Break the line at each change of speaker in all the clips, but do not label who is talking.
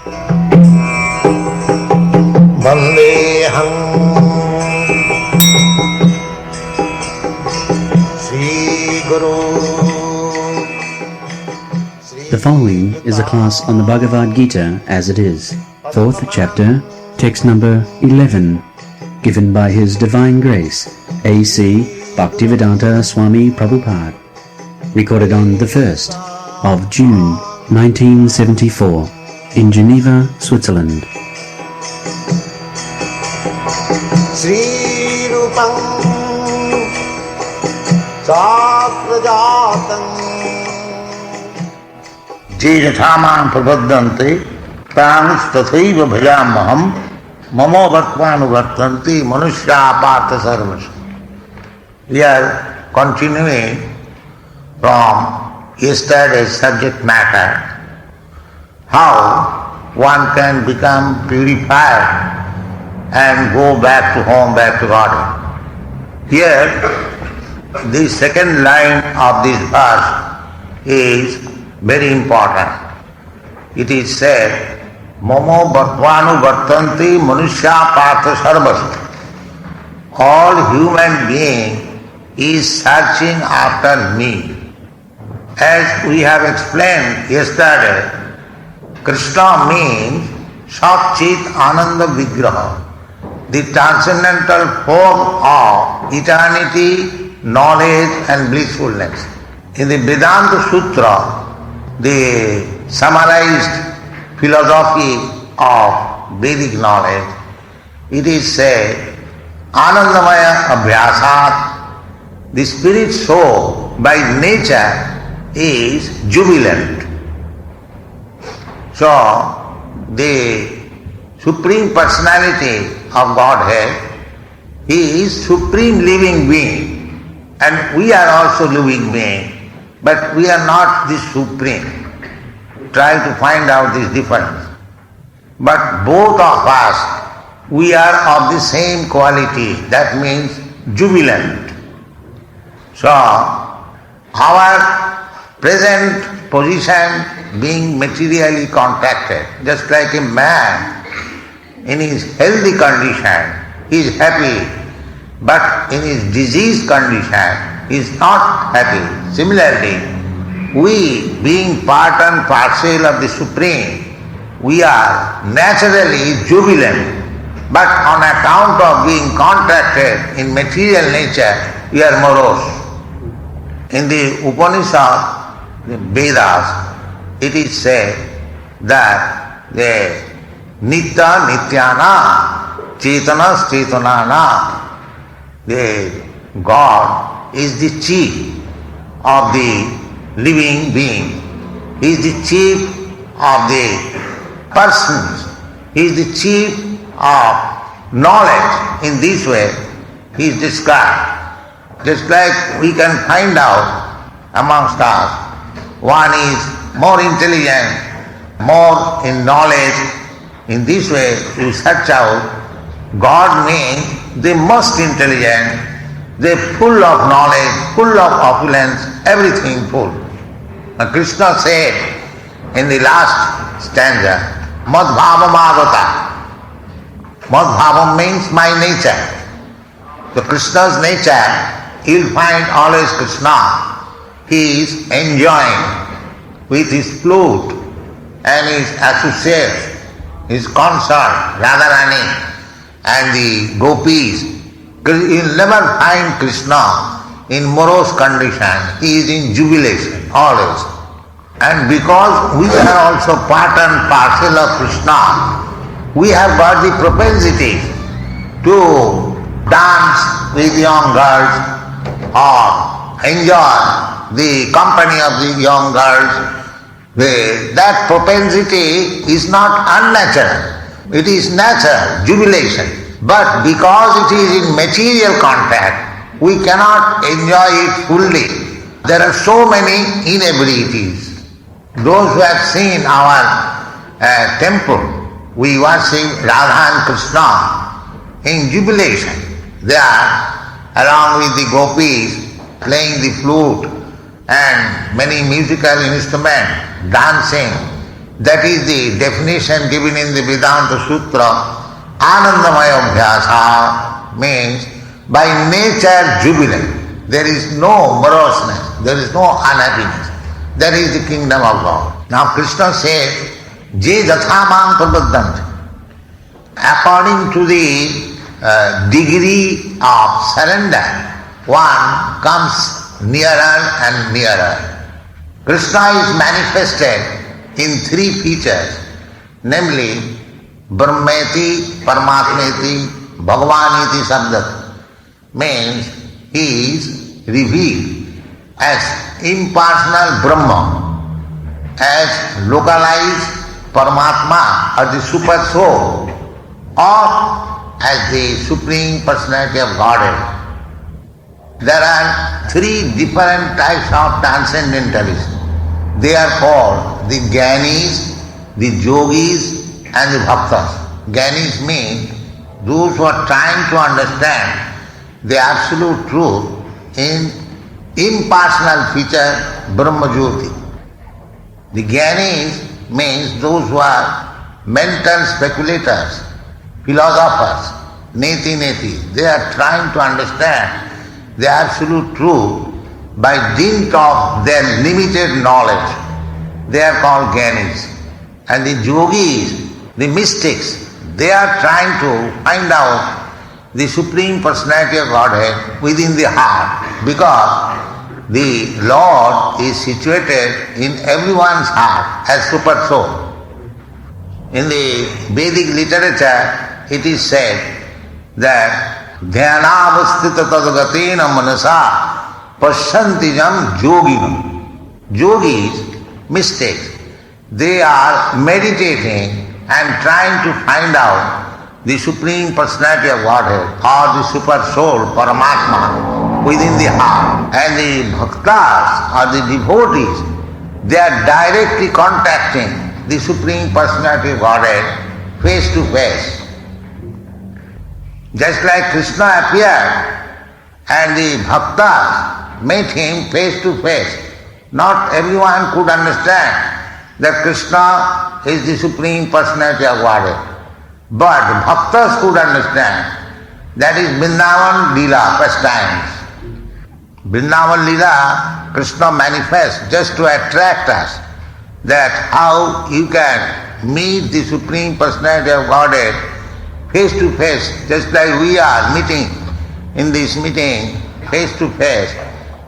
Vandeham Sri Guru.
The following is a class on the Bhagavad Gita as it is, 4th chapter, text number 11, given by His Divine Grace, A.C. Bhaktivedanta Swami Prabhupada, recorded on the 1st of June 1974 in Geneva, Switzerland.
Sri Rupam Saprajatam
Je yathaman prabhaddante tang tathaiva bhajamaham mamo bhaktvanuvartanti manushya partha sarvasya. We are continuing from yesterday's subject matter, how one can become purified and go back to home, back to God. Here, the second line of this verse is very important. It is said, Momo bhaktvanu vartanti manushya partha sarvasya. All human being is searching after me. As we have explained yesterday, Krishna means Sat Chit Ananda Vigraha, the transcendental form of eternity, knowledge and blissfulness. In the Vedanta Sutra, the summarized philosophy of Vedic knowledge, it is said, Anandamaya Abhyasat, the spirit soul by nature is jubilant. So, the Supreme Personality of Godhead, He is Supreme Living Being, and we are also living being. But we are not the Supreme. Try to find out this difference. But both of us, we are of the same quality. That means jubilant. So, our present position being materially contracted, just like a man in his healthy condition, he is happy, but in his diseased condition, he is not happy. Similarly, we being part and parcel of the Supreme, we are naturally jubilant, but on account of being contracted in material nature, we are morose. In the Upanishad, the Vedas, it is said that the Nitya Nityana, Chetanas Chetanana, the God is the chief of the living being. He is the chief of the persons. He is the chief of knowledge. In this way, he is described. Just like we can find out amongst us, one is more intelligent, more in knowledge. In this way, you search out, God means the most intelligent, they full of knowledge, full of opulence, everything full. Now Krishna said in the last stanza, Madhvavam agata. Madhvavam means my nature. So Krishna's nature, you'll find always Krishna. He is enjoying with his flute and his associates, his consort, Radharani, and the gopis. You'll never find Krishna in morose condition. He is in jubilation always. And because we are also part and parcel of Krishna, we have got the propensity to dance with young girls or enjoy the company of the young girls. That propensity is not unnatural. It is natural, jubilation. But because it is in material contact, we cannot enjoy it fully. There are so many inabilities. Those who have seen our temple, we worship Radha and Krishna in jubilation. They are, along with the gopis, playing the flute and many musical instruments, dancing That is the definition given in the Vedanta Sutra. Anandamaya Abhyasa means by nature jubilant. There is no moroseness, there is no unhappiness. That is the kingdom of God. Now Krishna says, Je Jathamam Prabhaddhanti. According to the degree of surrender, one comes nearer and nearer. Krishna is manifested in three features, namely Brahmeti, Paramatmeti, Bhagavaniti Sabdat. Means he is revealed as impersonal Brahma, as localized Paramatma or the super soul, or as the Supreme Personality of Godhead. There are three different types of transcendentalists. They are called the Jnanis, the Yogis and the Bhaktas. Jnanis mean those who are trying to understand the absolute truth in impersonal feature Brahma Jyoti. The Jnanis means those who are mental speculators, philosophers, neti. They are trying to understand the absolute truth by dint of their limited knowledge. They are called Jnanis. And the Yogis, the mystics, they are trying to find out the Supreme Personality of Godhead within the heart, because the Lord is situated in everyone's heart as Super Soul. In the Vedic literature, it is said that Dhyanavastita tadgatena manasa pashyantijam yoginam. Yogis, mystics, they are meditating and trying to find out the Supreme Personality of Godhead or the Super Soul, Paramatma, within the heart. And the bhaktas or the devotees, they are directly contacting the Supreme Personality of Godhead face to face. Just like Krishna appeared and the bhaktas met him face to face. Not everyone could understand that Krishna is the Supreme Personality of Godhead. But bhaktas could understand. That is Vrindavan Leela pastimes. Vrindavan Leela, Krishna manifests just to attract us, that how you can meet the Supreme Personality of Godhead face to face, just like we are meeting in this meeting face to face.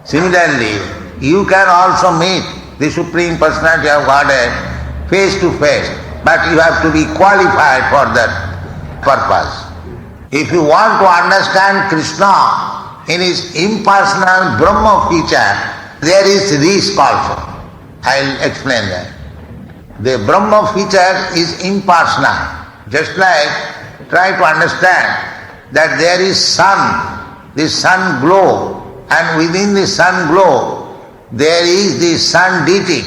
Similarly, you can also meet the Supreme Personality of Godhead face to face, but you have to be qualified for that purpose. If you want to understand Krishna in his impersonal Brahma feature, there is risk also. I will explain that. The Brahma feature is impersonal. Just like try to understand that there is sun, the sun glow, and within the sun glow there is the sun deity,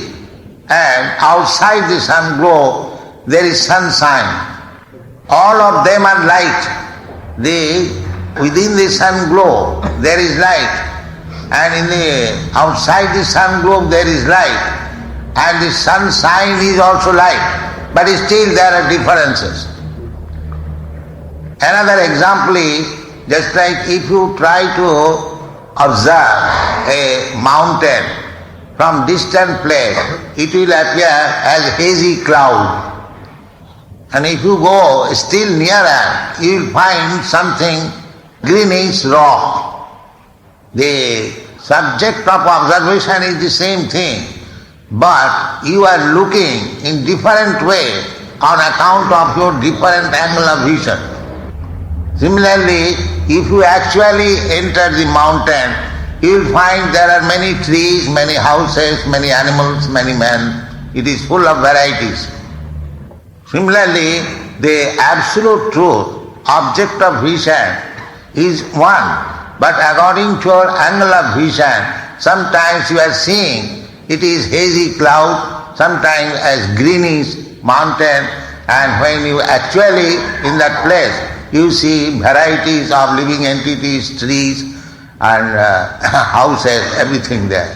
and outside the sun glow there is sunshine. All of them are light. Within the sun glow there is light, and outside the sun glow there is light, and the sunshine is also light, but still there are differences. Another example is, just like if you try to observe a mountain from distant place, it will appear as hazy cloud. And if you go still nearer, you will find something greenish rock. The subject of observation is the same thing, but you are looking in different way on account of your different angle of vision. Similarly, if you actually enter the mountain, you will find there are many trees, many houses, many animals, many men. It is full of varieties. Similarly, the absolute truth, object of vision, is one. But according to your angle of vision, sometimes you are seeing it is hazy cloud, sometimes as greenish mountain, and when you actually in that place, you see varieties of living entities, trees and houses, everything there.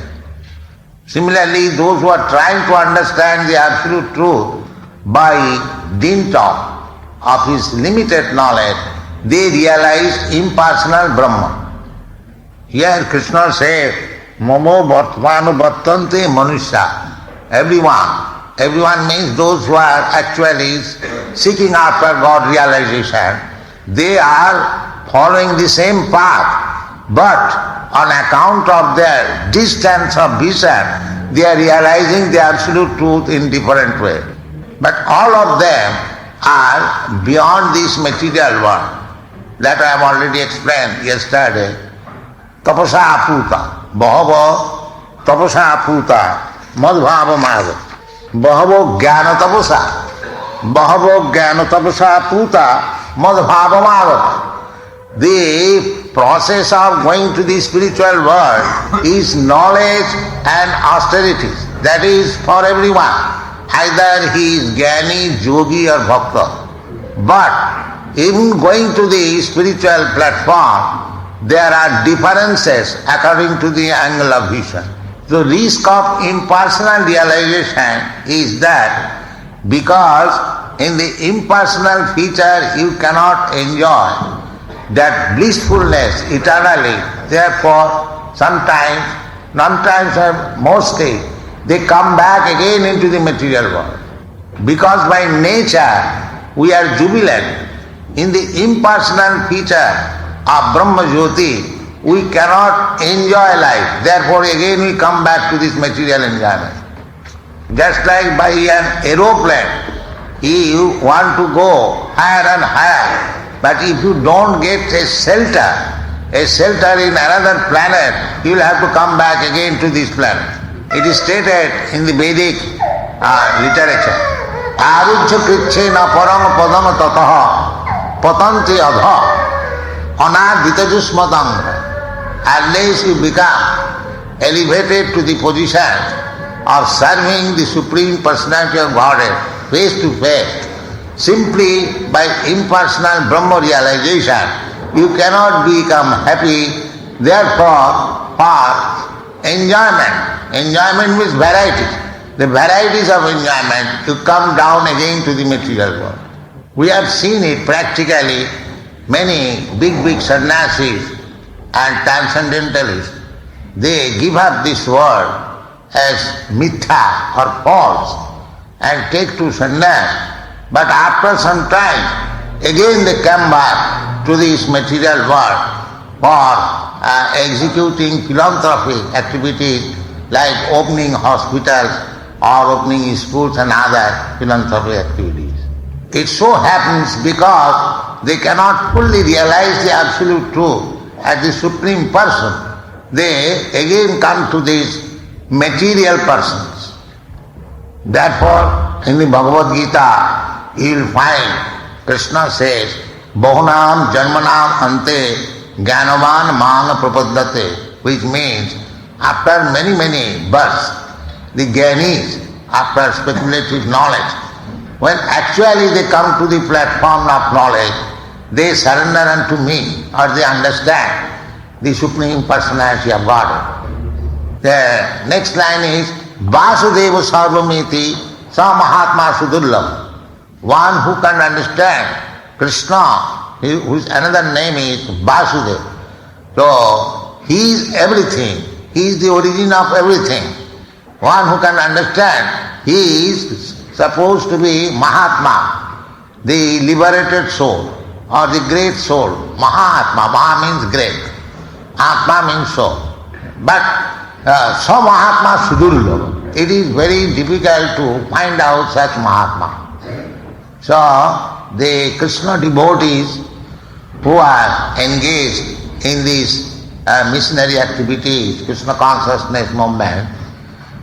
Similarly, those who are trying to understand the absolute truth by dint of his limited knowledge, they realize impersonal Brahman. Here Krishna says, Momo Bhartvanu Bhartante Manusya. Everyone means those who are actually seeking after God realization. They are following the same path, but on account of their distance of vision, they are realizing the absolute truth in different way. But all of them are beyond this material world. That I have already explained yesterday. Tapasa aputa, bahava tapasa aputa, madhvava madha, bahavo jnana tapasa, bahavo jnana tapasa aputa, madhvava madha. The process of going to the spiritual world is knowledge and austerities. That is for everyone. Either he is jnani, yogi or bhakta. But even going to the spiritual platform, there are differences according to the angle of vision. The risk of impersonal realization is that because in the impersonal feature you cannot enjoy that blissfulness eternally. Therefore, sometimes mostly, they come back again into the material world. Because by nature, we are jubilant. In the impersonal feature of Brahma Jyoti, we cannot enjoy life. Therefore, again we come back to this material enjoyment. Just like by an aeroplane, you want to go higher and higher. But if you don't get a shelter in another planet, you will have to come back again to this planet. It is stated in the Vedic literature. Arujya kriche na parama padama tataha patanti adha anaditajusmatam. Unless you become elevated to the position of serving the Supreme Personality of Godhead face to face, simply by impersonal Brahma realization, you cannot become happy. Therefore, for enjoyment means variety. The varieties of enjoyment, you come down again to the material world. We have seen it practically. Many big sannyasis and transcendentalists, they give up this world as mithya or false and take to sannyas. But after some time, again they come back to this material world for executing philanthropic activities like opening hospitals or opening schools and other philanthropic activities. It so happens because they cannot fully realize the absolute truth as the Supreme Person. They again come to these material persons. Therefore, in the Bhagavad Gita, you will find Krishna says, Bahunam Janmanam Ante Jnanavan Mang Prapaddate, which means after many births, the Jnanis, after speculative knowledge, when actually they come to the platform of knowledge, they surrender unto me or they understand the Supreme Personality of Godhead. The next line is Vasudeva Sarvamiti Sa Mahatma Sudurlabha. One who can understand Krishna, whose another name is Vasudeva. So, he is everything. He is the origin of everything. One who can understand, he is supposed to be Mahatma, the liberated soul or the great soul. Mahatma, Maha means great. Atma means soul. But so Mahatma Sudurlabha. It is very difficult to find out such Mahatma. So, the Krishna devotees who are engaged in these missionary activities, Krishna consciousness movement,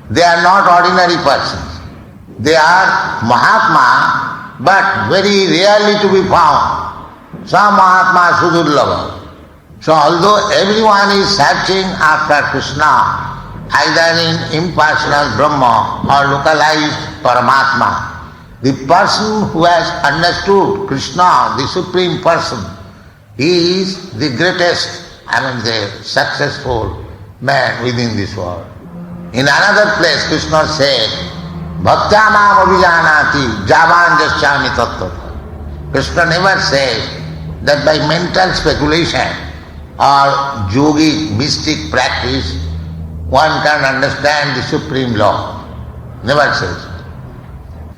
they are not ordinary persons. They are Mahatma, but very rarely to be found. Sa Mahatma Sudurlabha. So, although everyone is searching after Krishna, either in impersonal Brahma or localized Paramatma, the person who has understood Krishna, the Supreme Person, he is the greatest, the successful man within this world. In another place, Krishna said, Bhaktyamam abhijanati javan jasyami tattva. Krishna never says that by mental speculation or yogic mystic practice one can understand the supreme law. Never says.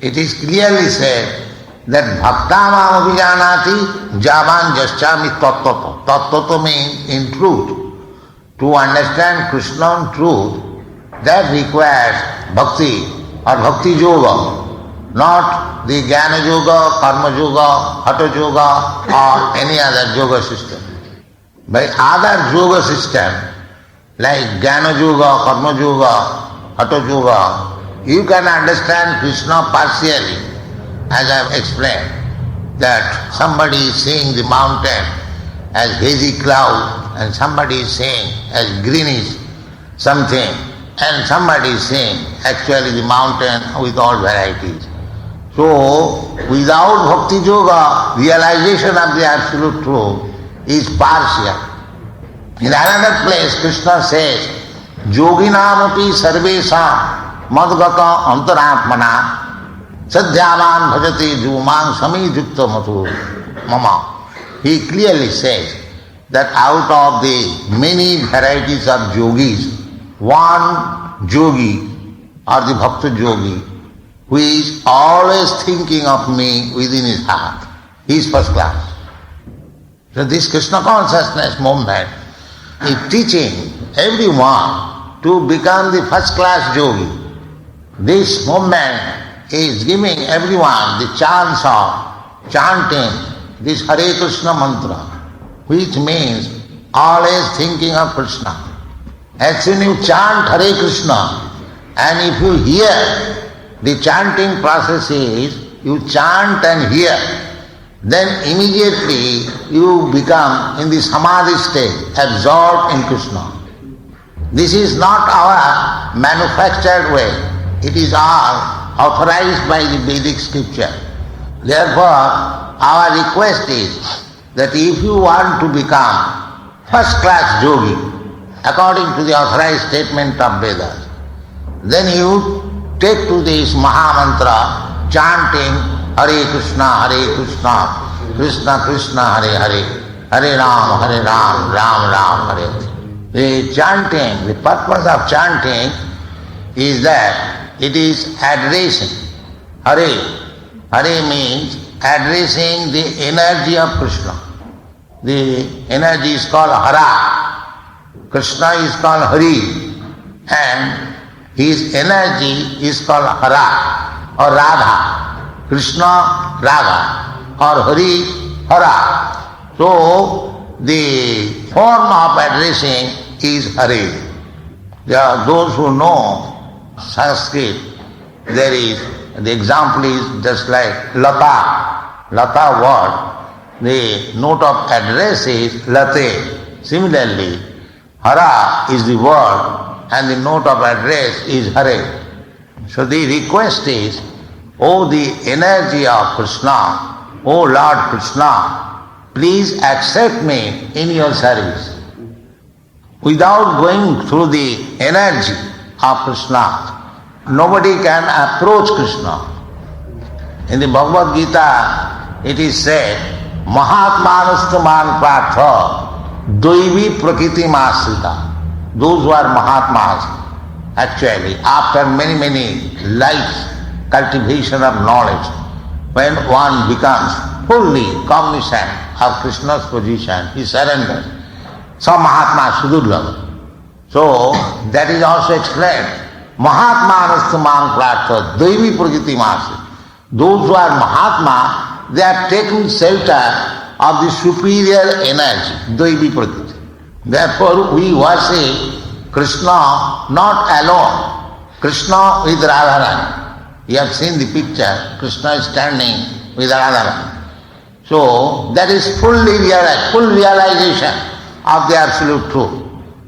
It is clearly said that bhaktamam abhijanati javan jasyami tattva. Tattva means in truth. To understand Krishna in truth, that requires bhakti or bhakti yoga, not the jnana yoga, karma yoga, hatha yoga or any other yoga system. By other yoga system like jnana yoga, karma yoga, hatha yoga, you can understand Krishna partially, as I have explained, that somebody is seeing the mountain as hazy cloud and somebody is seeing as greenish something, and somebody is saying actually the mountain with all varieties. So, without bhakti yoga, realization of the absolute truth is partial. In another place, Krishna says, Yoginamapi sarvesam madgata antaratmana sadhyavan bhajati jumang samijukta matu mama. He clearly says that out of the many varieties of yogis, one yogi or the bhakta yogi who is always thinking of me within his heart, he is first class. So this Krishna consciousness movement is teaching everyone to become the first class yogi. This movement is giving everyone the chance of chanting this Hare Krishna mantra, which means always thinking of Krishna. As soon you chant Hare Krishna, and if you hear the chanting process is, you chant and hear, then immediately you become in the samadhi state, absorbed in Krishna. This is not our manufactured way. It is all authorized by the Vedic scripture. Therefore, our request is that if you want to become first class yogi, according to the authorized statement of Vedas, then you take to this Mahamantra, chanting Hare Krishna, Krishna Krishna, Hare Hare, Hare Ram, Ram Ram, Hare Hare. The chanting, the purpose of chanting is that it is addressing. Hare. Hare means addressing the energy of Krishna. The energy is called Hara. Krishna is called Hari, and his energy is called Hara or Radha. Krishna, Radha, or Hari, Hara. So, the form of addressing is Hare. There are those who know Sanskrit, there is, the example is just like Lata. Lata word, the note of address is Late. Similarly, Hara is the word and the note of address is Hare. So the request is, O the energy of Krishna, O Lord Krishna, please accept me in your service. Without going through the energy of Krishna, nobody can approach Krishna. In the Bhagavad Gita, it is said, Mahatmanastaman Partha Daivi Prakriti Masrita. Those who are Mahatmas, actually, after many lives, cultivation of knowledge, when one becomes fully cognizant of Krishna's position, he surrenders. Some Mahatma Sudurlabha. So, that is also explained. Mahatmanastamang Pratha Daivi Prakriti Masrita. Those who are Mahatma, they are taking shelter of the superior energy, Daivi Prakriti. Therefore, we worship Krishna not alone, Krishna with Radharani. You have seen the picture, Krishna is standing with Radharani. So, that is full realization of the absolute truth.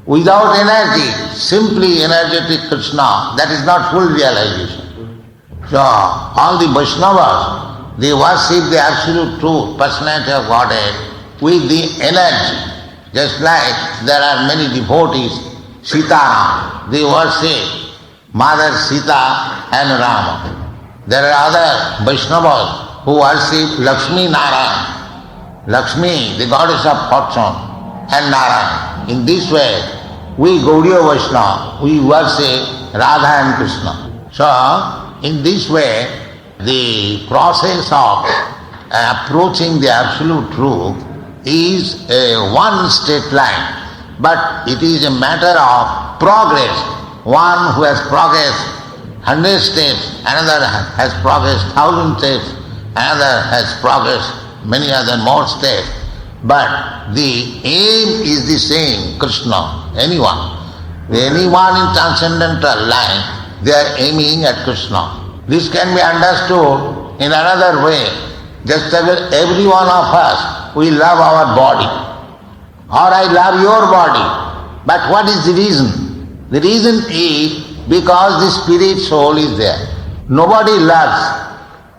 Without energy, simply energetic Krishna, that is not full realization. So, all the Vaishnavas, they worship the absolute truth, personality of Godhead, with the energy. Just like there are many devotees, Sitaram, they worship Mother Sita and Rama. There are other Vaishnavas who worship Lakshmi Narayan. Lakshmi, the goddess of fortune, and Narayan. In this way, we Gaudiya Vaishnava, we worship Radha and Krishna. So, in this way, the process of approaching the absolute truth is a one straight line, but it is a matter of progress. One who has progressed 100 steps, another has progressed 1,000 steps, another has progressed many other more steps. But the aim is the same, Krishna, anyone. Anyone in transcendental line, they are aiming at Krishna. This can be understood in another way. Just as every one of us, we love our body. Or I love your body. But what is the reason? The reason is because the spirit soul is there. Nobody loves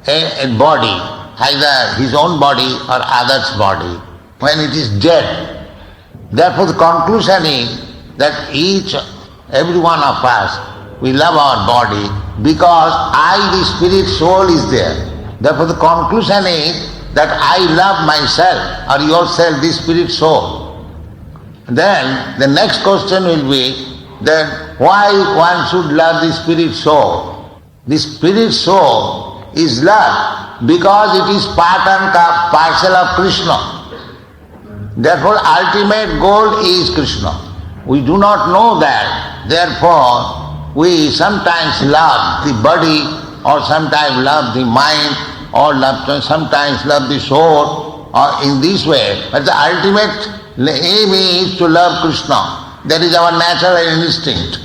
a body, either his own body or other's body, when it is dead. Therefore the conclusion is that every one of us, we love our body because the spirit soul is there. Therefore the conclusion is that I love myself or yourself, the spirit soul. Then the next question will be, then why one should love the spirit soul? The spirit soul is loved because it is part and parcel of Krishna. Therefore ultimate goal is Krishna. We do not know that. Therefore we sometimes love the body, or sometimes love the mind, or sometimes love the soul, or in this way. But the ultimate aim is to love Krishna. That is our natural instinct.